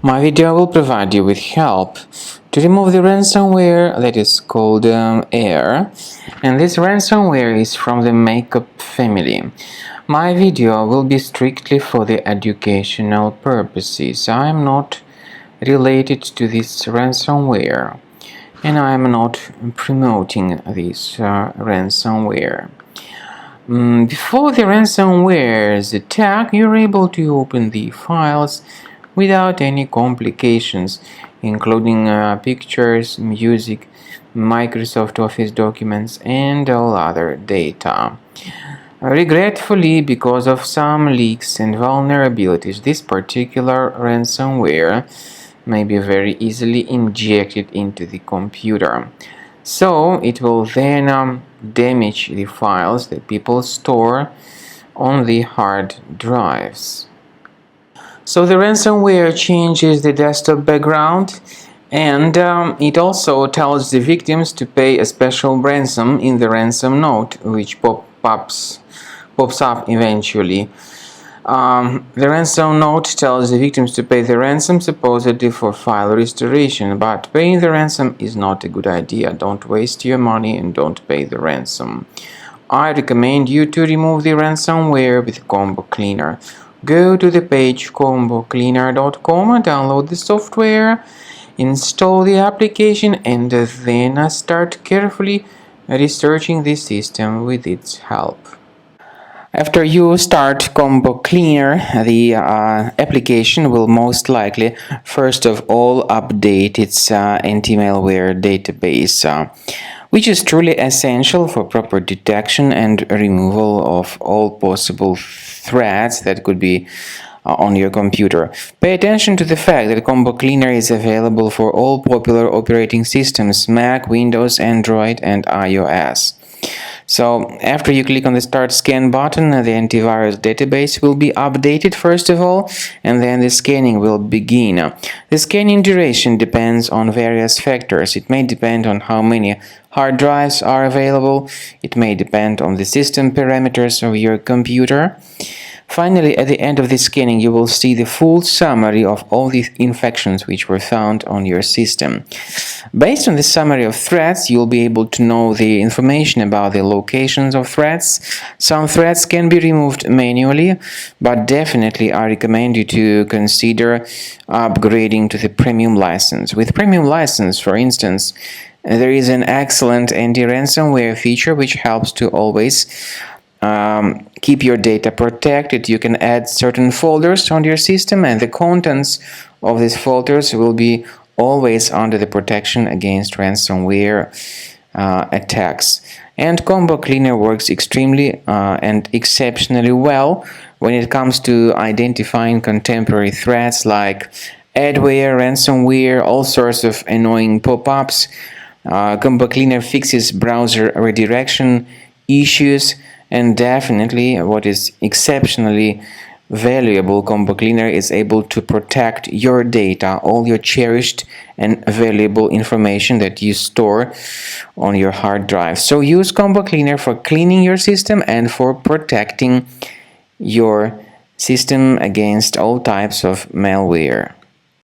My video will provide you with help to remove the ransomware that is called AIR, and this ransomware is from the Makop family. My video will be strictly for the educational purposes. I am not related to this ransomware, and I am not promoting this ransomware. Before the ransomware's attack, you're able to open the files without any complications, including pictures, music, Microsoft Office documents, and all other data. Regretfully, because of some leaks and vulnerabilities, this particular ransomware may be very easily injected into the computer. So it will then damage the files that people store on the hard drives. So the ransomware changes the desktop background, and it also tells the victims to pay a special ransom in the ransom note, which pops up eventually. The ransom note tells the victims to pay the ransom supposedly for file restoration, but paying the ransom is not a good idea. Don't waste your money and don't pay the ransom. I recommend you to remove the ransomware with Combo Cleaner. Go to the page combocleaner.com and download the software, install the application, and then start carefully researching the system with its help. After you start Combo Cleaner, the application will most likely first of all update its anti-malware database, which is truly essential for proper detection and removal of all possible threats that could be on your computer. Pay attention to the fact that Combo Cleaner is available for all popular operating systems: Mac, Windows, Android, and iOS. So after you click on the Start Scan button, the antivirus database will be updated first of all, and then the scanning will begin. The scanning duration depends on various factors. It may depend on how many hard drives are available. It may depend on the system parameters of your computer. Finally, at the end of the scanning, you will see the full summary of all the infections which were found on your system. Based on the summary of threats, you'll be able to know the information about the locations of threats. Some threats can be removed manually, but definitely I recommend you to consider upgrading to the premium license. With premium license, for instance, there is an excellent anti-ransomware feature which helps to always keep your data protected. You can add certain folders on your system, and the contents of these folders will be always under the protection against ransomware attacks. And Combo Cleaner works extremely and exceptionally well when it comes to identifying contemporary threats like adware, ransomware, all sorts of annoying pop-ups. Combo Cleaner fixes browser redirection issues. And definitely, what is exceptionally valuable, Combo Cleaner is able to protect your data, all your cherished and valuable information that you store on your hard drive. So use Combo Cleaner for cleaning your system and for protecting your system against all types of malware.